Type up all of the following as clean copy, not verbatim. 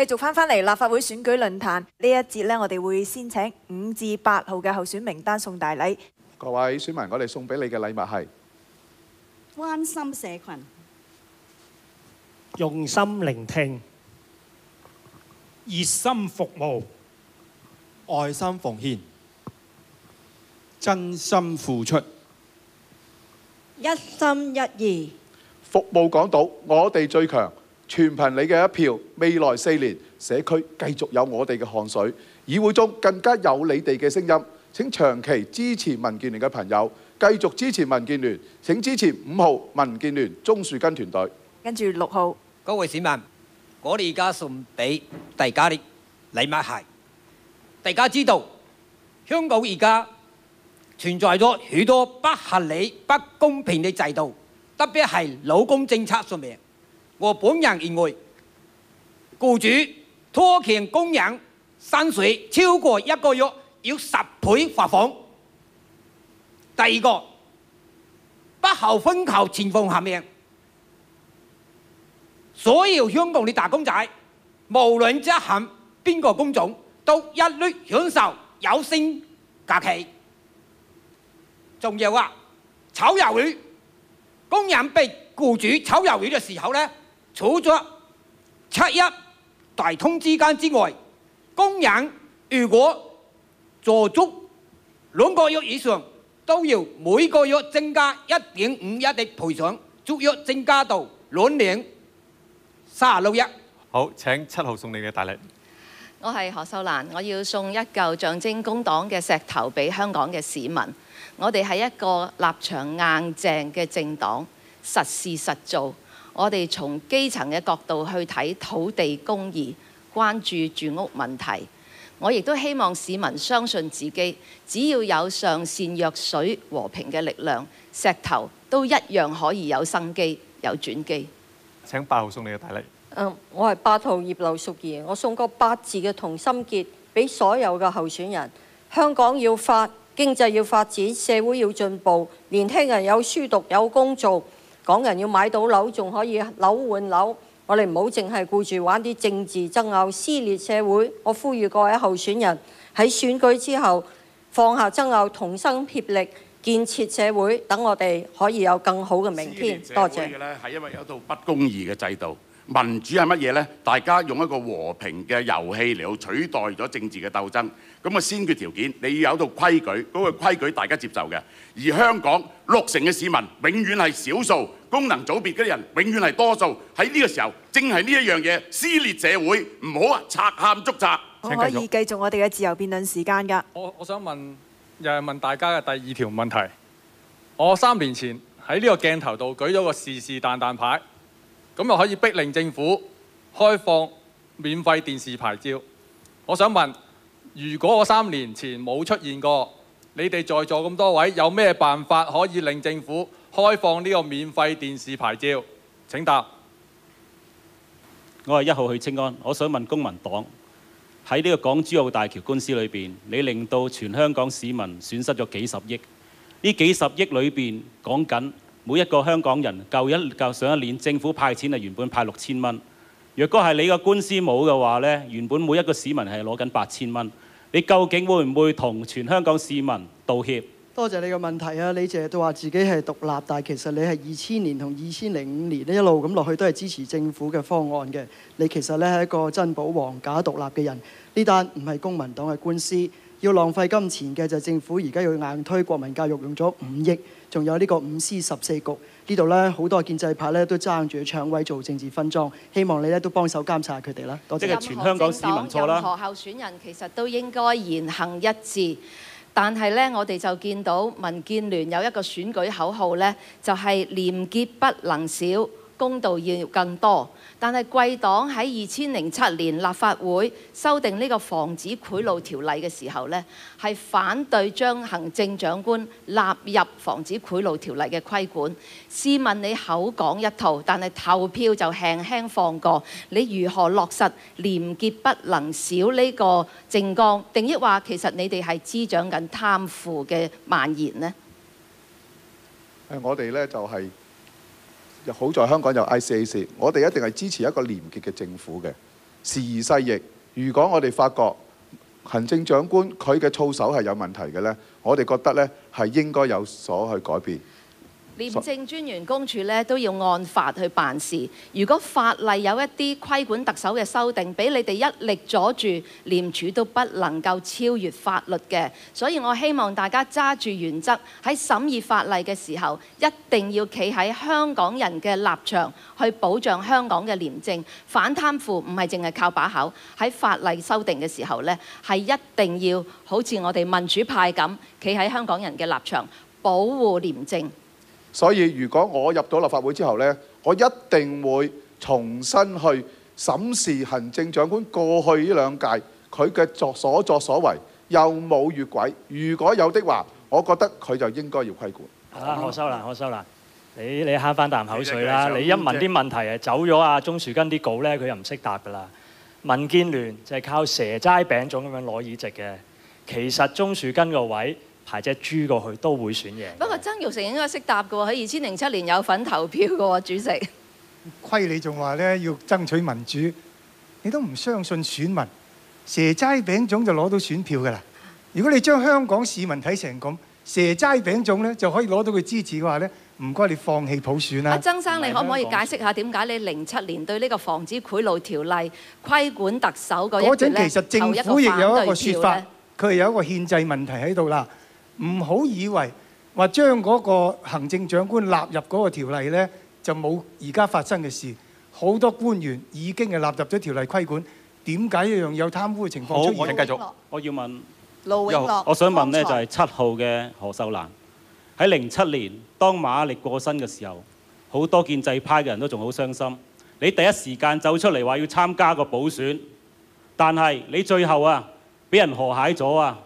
續返嚟立法會選舉論壇呢一節呢，我哋會先請5至8號嘅候選名單送大禮。各位選民，我哋送俾你嘅禮物係關心社群、用心聆聽、熱心服務、愛心奉獻、真心付出、一心一意。服務港島，我哋最強，全憑你嘅一票。未來4年，社區繼續有我哋嘅汗水，議會中更加有你哋嘅聲音。請長期支持民建聯嘅朋友，繼續支持民建聯。請支持5號民建聯鍾樹根團隊。跟住6號，各位市民，我哋而家送俾大家嘅禮物係，大家知道香港而家存在咗許多不合理、不公平嘅制度。特別係勞工政策上面，我本人認為，僱主拖欠工人薪水超過1個月要10倍罰款。第二個，不後分球情況下面，所有香港嘅打工仔，無論執行邊個工種，都一律享受有薪假期。仲有啊，炒魷魚。工人被僱主炒魷魚嘅時候呢，除咗7·1大通知間之外，工人如果做足2個月以上，都要每個月增加1.51的賠償，足月增加到2年36日。好，請7號送你嘅大禮。我係何秀蘭，我要送一嚿象徵工黨嘅石頭俾香港嘅市民。我哋係一個立場硬淨嘅政黨，實事實做。我哋從基層嘅角度去睇土地公義，關注住屋問題。我亦都希望市民相信自己，只要有上善若水和平嘅力量，石頭都一樣可以有生機、有轉機。請8號送你嘅大禮。我係8號葉劉淑儀，我送個8字嘅同心結俾所有嘅候選人。香港要發，經濟要發展，社會要進步，年輕人有書讀有工做，港人要買到樓，仲可以樓換樓。我哋唔好淨係顧住玩啲政治爭拗，撕裂社會。我呼籲各位候選人喺選舉之後放下爭拗，同心協力建設社會，等我哋可以有更好嘅明天。多謝。係因為有一套不公義嘅制度。民主係乜嘢呢？大家用一個和平嘅遊戲嚟到取代咗政治嘅鬥爭。咁啊，先決條件你要有一套規矩，嗰個規矩大家接受嘅。而香港60%嘅市民永遠係少數，功能組別嘅人永遠係多數。喺呢個時候，正係呢一樣嘢撕裂社會，唔好賊喊捉賊。我可以繼續我哋嘅自由辯論時間㗎。我想問，又係問大家嘅第2條問題。我3年前喺呢個鏡頭度舉咗個是是但但牌。咁又可以逼令政府開放免費電視牌照。我想問，如果我3年前冇出現過，你哋在座咁多位有咩辦法可以令政府開放呢個免費電視牌照？請答。我係1號許清安，我想問公民黨喺呢個港珠澳大橋官司裏邊，你令到全香港市民損失咗幾十億。呢幾十億裏邊講緊。每一個香港人上一年政府派錢係原本派6000蚊，若果係你個官司冇嘅話呢，原本每一個市民係攞緊8000蚊。你究竟會唔會同全香港市民道歉？多謝你個問題啊！你淨係都話自己係獨立，但係其實你係2000年同2005年一路咁落去都係支持政府嘅方案嘅。你其實咧係一個真保皇假獨立嘅人。呢單唔係公民黨嘅官司，要浪費金錢嘅就係政府而家要硬推國民教育用咗5億。仲有呢個5C14局呢度咧，好多建制派咧都爭住搶位做政治分贓，希望你咧都幫手監察佢哋啦。多謝。即係全香港市民錯啦。任何候選人其實都應該言行一致，但係咧我哋就見到民建聯有一個選舉口號咧，就係廉潔不能少，公道要更多。但係貴黨喺2007年立法會修訂呢個防止賄賂條例嘅時候呢，係反對將行政長官納入防止賄賂條例嘅規管。試問你口講一套，但係投票就輕輕放過，你如何落實廉潔不能少呢個政綱？定抑話其實你哋係滋長緊貪腐嘅蔓延呢？我哋呢就係。好在香港有 ICAC， 我哋一定係支持一個廉潔嘅政府嘅。時移世易，如果我哋發覺行政長官佢嘅操守係有問題嘅呢，我哋覺得呢係應該有所去改變。廉政專員公署咧都要按法去辦事。如果法例有一啲規管特首嘅修訂，俾你哋一力阻住，廉署都不能夠超越法律嘅。所以我希望大家揸住原則，喺審議法例嘅時候，一定要企喺香港人嘅立場去保障香港嘅廉政。反貪腐唔係淨係靠把口，喺法例修訂嘅時候呢，係一定要好似我哋民主派咁，企喺香港人嘅立場，保護廉政。所以如果我入到立法會之後呢，我一定會重新去審視行政長官過去呢兩屆佢嘅所作所為有冇越軌，如果有的話，我覺得佢就應該要規管。何秀蘭，你慳翻啖口水啦！你一問啲問題係走咗啊，鍾樹根啲稿呢，佢又唔識答㗎啦。民建聯就係靠蛇齋餅種咁樣攞議席嘅，其實鍾樹根個位排隻豬過去都會選贏。不過曾鈺成應該識答嘅喎，喺2007年有份投票嘅喎，主席。虧你仲話咧要爭取民主，你都唔相信選民，蛇齋餅種就攞到選票㗎啦。如果你將香港市民睇成咁，蛇齋餅種咧就可以攞到佢支持嘅話咧，唔該你放棄普選啦。阿曾生，你可唔可以解釋下點解你07年對呢個防止賄賂條例規管特首嗰一段咧，其實政府亦有一個説法，佢係有一個憲制問題喺度啦。唔好以為話將嗰個行政長官納入嗰個條例呢，就冇而家發生嘅事。好多官員已經係納入咗條例規管，點解一樣有貪污嘅情況出現？我繼續，我要問盧永樂，我想問呢，就係7號嘅何秀蘭喺07年當馬力過身嘅時候，好多建制派嘅人都仲好傷心。你第一時間走出嚟話要參加個補選，但係你最後啊俾人河蟹咗啊！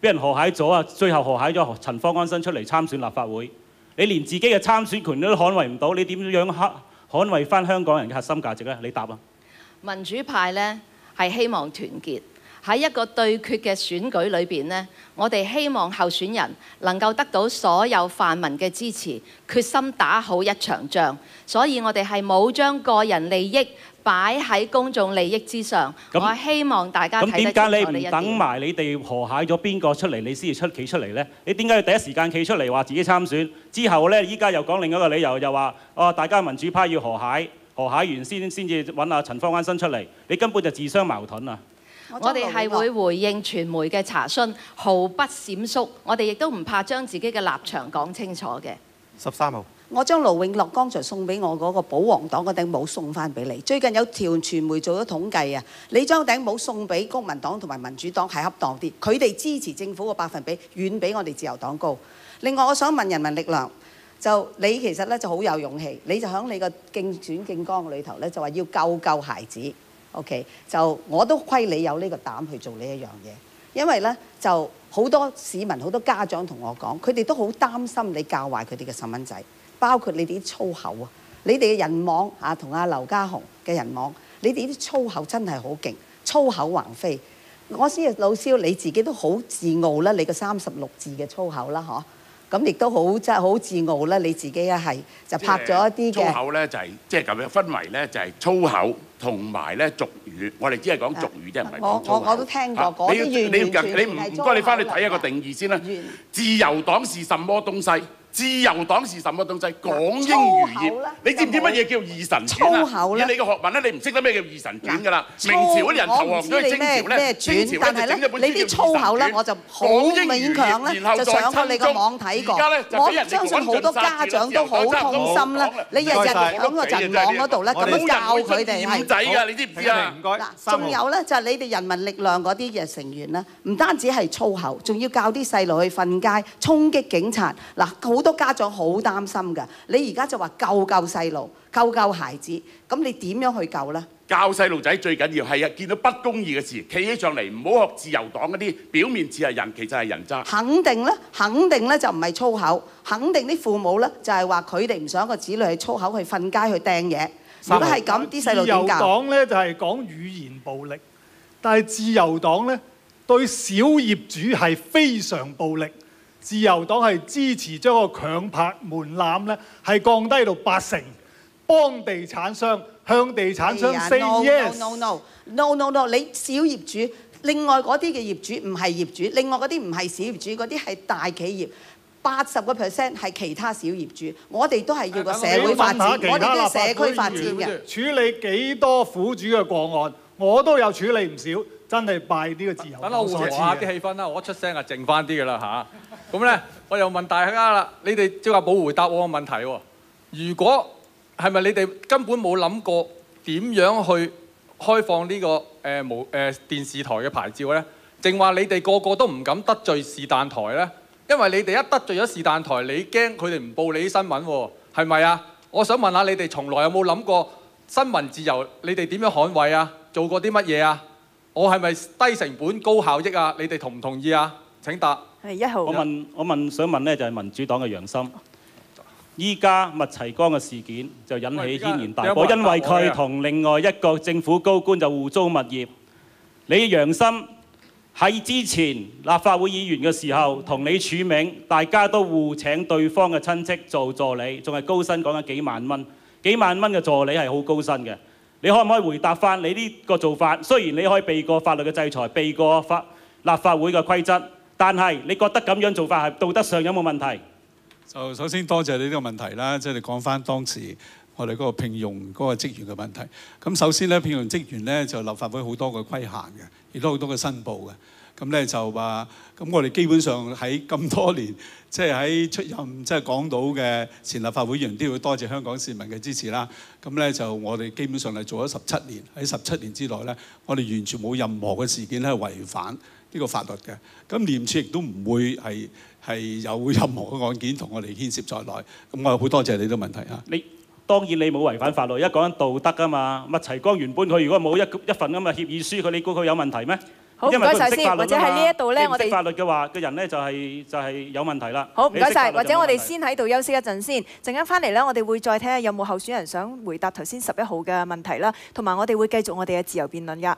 俾人河蟹咗啊！最後河蟹咗陳方安生出嚟參選立法會，你連自己嘅參選權都捍衛唔到，你點樣捍衛翻香港人嘅核心價值呢？你答啊！民主派呢係希望團結喺一個對決嘅選舉裏邊呢，我哋希望候選人能夠得到所有泛民嘅支持，決心打好一場仗。所以我哋係冇將個人利益擺喺公眾利益之上。我希望大家睇得清楚呢一點。咁點解你唔等埋你哋河蟹咗邊個出嚟，你先至企出嚟呢？你點解要第一時間企出嚟話自己參選？之後呢，依家又講另一個理由，又話大家民主派要河蟹完先至揾阿陳方安生出嚟，你根本就自相矛盾啊！我哋係會回應傳媒嘅查詢，毫不閃縮。我哋亦都唔怕將自己嘅立場講清楚嘅。13號。我將盧永樂剛才送俾我嗰個保皇黨嗰頂帽送翻俾你。最近有條傳媒做咗統計啊，你將頂帽送俾公民黨同埋民主黨係恰當啲，佢哋支持政府嘅百分比遠比我哋自由黨高。另外，我想問人民力量，就你其實咧就好有勇氣，你就喺你個競選政綱裏頭咧就話要救孩子。OK， 就我都虧你有呢個膽去做呢一樣嘢，因為咧就好多市民好多家長同我講，佢哋都好擔心你教壞佢哋嘅細蚊仔。包括你哋啲粗口啊，你哋嘅人網啊，同阿劉家雄嘅人網，你哋啲粗口真係好勁，粗口橫飛。我知老蕭你自己都好自傲啦，你個36字嘅粗口啦，嗬。咁亦都好真係好自傲啦，你自己啊係就拍咗一啲嘅粗口咧，就係即係咁樣分為咧，就係粗口同埋咧俗語。我哋只係講俗語啫，唔係講粗口。我都聽過嗰啲你唔該，你翻去睇一個定義先啦。自由黨是什麼東西？自由黨是什麼東西？港英餘孽，你知唔知乜嘢叫二神傳啊？以你嘅學問咧，你唔識得咩叫二神傳㗎啦。明朝嗰啲人投降咗去清朝咧，清朝咧就整咗本書叫《二神傳》。你啲粗口咧，我就好勉強咧，就上過你個網睇過。我相信好多家長都好痛心啦。你日日喺個人網嗰度咧，咁樣教佢哋係仔㗎，你知唔知啊？嗱，仲有咧就係你哋人民力量嗰啲嘅成員咧，唔單止係粗口，仲要教啲細路去瞓街、衝擊警察。嗱，好多家長好擔心㗎。你而家就話救細路、救孩子，咁你點樣去救呢？教細路仔最緊要係見到不公義嘅事，企起上嚟，唔好學自由黨嗰啲表面似係人，其實係人渣。肯定咧就唔係粗口，肯定啲父母咧就係話佢哋唔想個子女係粗口去瞓街去掟嘢。如果係咁，啲細路點教？自由黨咧就係講語言暴力，但係自由黨咧對小業主係非常暴力。自由黨係支持將個強拍門檻咧係降低到80%，幫地產商向地產商 say yes。No，你小業主，另外嗰啲嘅業主唔係業主，另外嗰啲唔係小業主，嗰啲係大企業。80% 係其他小業主，我哋都係要個社會發展，我哋都要社區發展嘅。處理幾多苦主嘅個案，我都有處理唔少，真係拜呢個自由。等我緩和下啲氣氛啦，我一出聲就靜翻啲㗎啦嚇。咁咧，我又問大家啦，你哋即係話冇回答我個問題喎。如果係咪你哋根本冇諗過點樣去開放呢個電視台嘅牌照咧？淨話你哋個個都唔敢得罪是但台咧？因為你哋一得罪咗是但台，你驚佢哋唔報你啲新聞喎，係咪啊？我想問下你哋，從來有冇諗過新聞自由？你哋點樣捍衛啊？做過啲乜嘢啊？我係咪低成本高效益啊？你哋同唔同意啊？請答。係1號。想問咧就係民主黨嘅楊森。依家麥齊光嘅事件就引起軒然大波，因為佢同另外一個政府高官就互租物業。你楊森喺之前立法會議員嘅時候，同李柱銘大家都互請對方嘅親戚做助理，仲係高薪講緊幾萬蚊，幾萬蚊嘅助理係好高薪嘅。你可唔可以回答翻你呢個做法？雖然你可以避過法律嘅制裁，避過立法會嘅規則，但係你覺得咁樣做法係道德上有冇問題？就首先多謝你呢個問題啦，即係你講翻當時我哋嗰個聘用嗰個職員嘅問題。咁首先咧，聘用職員咧就立法會好多個規限嘅，亦都好多嘅申報嘅。咁咧就話，咁我哋基本上喺咁多年，即係喺出任即係港島嘅前立法會議員，都要多謝香港市民嘅支持啦。咁咧就我哋基本上係做咗17年，喺17年之內咧，我哋完全冇任何嘅事件咧係違反呢個法律嘅。咁廉署亦都唔會係有任何嘅案件同我哋牽涉在內。咁我好多謝你呢個問題啊！當然你冇違反法律，一講緊道德啊嘛。麥齊光原本佢如果冇一份咁嘅協議書，你估佢有問題咩？好，唔該晒先，或者喺呢一度咧，我哋法律嘅話嘅人咧就係有問題啦。好，唔該晒，或者我哋先喺度休息一陣先，陣間翻嚟咧，我哋會再睇下有冇候選人想回答頭先11號嘅問題啦，同埋我哋會繼續我哋嘅自由辯論㗎。